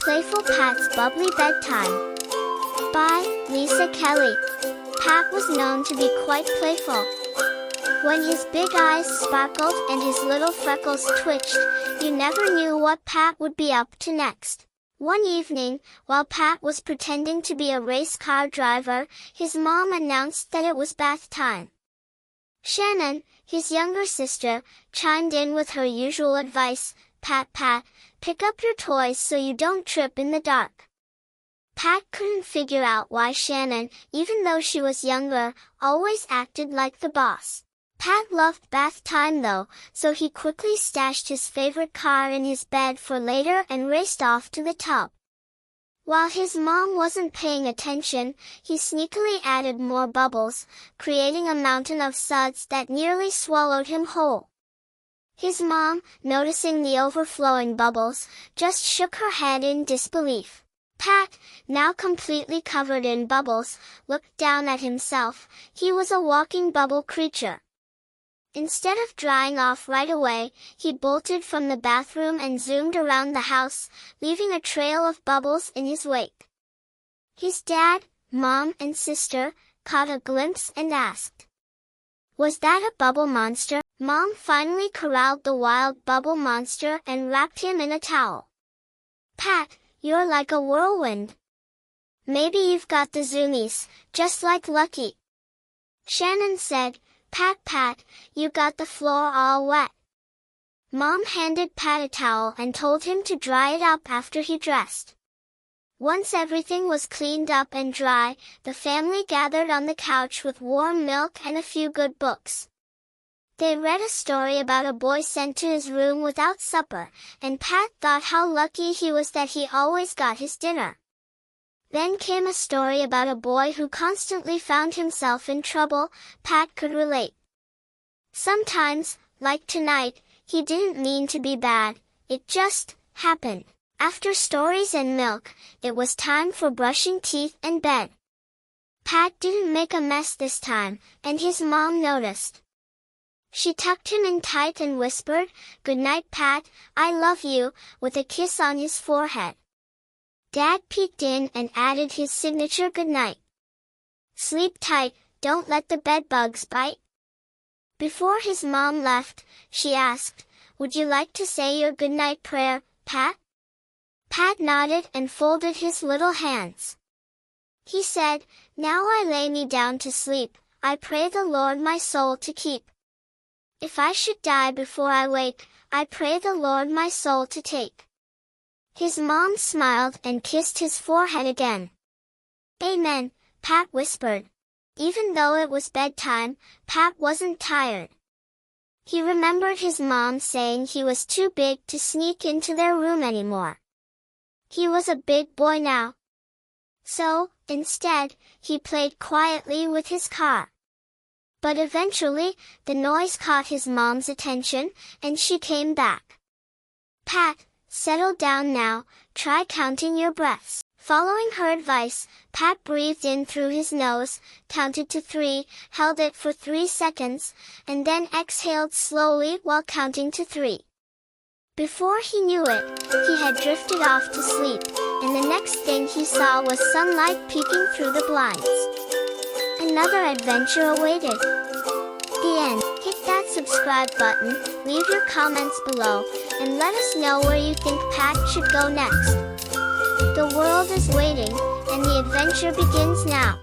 Playful Pat's Bubbly Bedtime by Lisa Kelly. Pat was known to be quite playful. When his big eyes sparkled and his little freckles twitched, you never knew what Pat would be up to next. One evening, while Pat was pretending to be a race car driver, his mom announced that it was bath time. Shannon, his younger sister, chimed in with her usual advice, Pat, pick up your toys so you don't trip in the dark. Pat couldn't figure out why Shannon, even though she was younger, always acted like the boss. Pat loved bath time though, so he quickly stashed his favorite car in his bed for later and raced off to the tub. While his mom wasn't paying attention, he sneakily added more bubbles, creating a mountain of suds that nearly swallowed him whole. His mom, noticing the overflowing bubbles, just shook her head in disbelief. Pat, now completely covered in bubbles, looked down at himself. He was a walking bubble creature. Instead of drying off right away, he bolted from the bathroom and zoomed around the house, leaving a trail of bubbles in his wake. His dad, mom, and sister caught a glimpse and asked, "Was that a bubble monster?" Mom finally corralled the wild bubble monster and wrapped him in a towel. "Pat, you're like a whirlwind. Maybe you've got the zoomies, just like Lucky." Shannon said, Pat, you got the floor all wet." Mom handed Pat a towel and told him to dry it up after he dressed. Once everything was cleaned up and dry, the family gathered on the couch with warm milk and a few good books. They read a story about a boy sent to his room without supper, and Pat thought how lucky he was that he always got his dinner. Then came a story about a boy who constantly found himself in trouble. Pat could relate. Sometimes, like tonight, he didn't mean to be bad, it just happened. After stories and milk, it was time for brushing teeth and bed. Pat didn't make a mess this time, and his mom noticed. She tucked him in tight and whispered, "Good night, Pat, I love you," with a kiss on his forehead. Dad peeked in and added his signature goodnight. "Sleep tight, don't let the bedbugs bite." Before his mom left, she asked, "Would you like to say your goodnight prayer, Pat?" Pat nodded and folded his little hands. He said, "Now I lay me down to sleep, I pray the Lord my soul to keep. If I should die before I wake, I pray the Lord my soul to take." His mom smiled and kissed his forehead again. "Amen," Pat whispered. Even though it was bedtime, Pat wasn't tired. He remembered his mom saying he was too big to sneak into their room anymore. He was a big boy now. So, instead, he played quietly with his car. But eventually, the noise caught his mom's attention, and she came back. "Pat, settle down now, try counting your breaths." Following her advice, Pat breathed in through his nose, counted to 3, held it for 3 seconds, and then exhaled slowly while counting to 3. Before he knew it, he had drifted off to sleep, and the next thing he saw was sunlight peeking through the blinds. Another adventure awaited. The end. Hit that subscribe button, leave your comments below, and let us know where you think Pat should go next. The world is waiting, and the adventure begins now.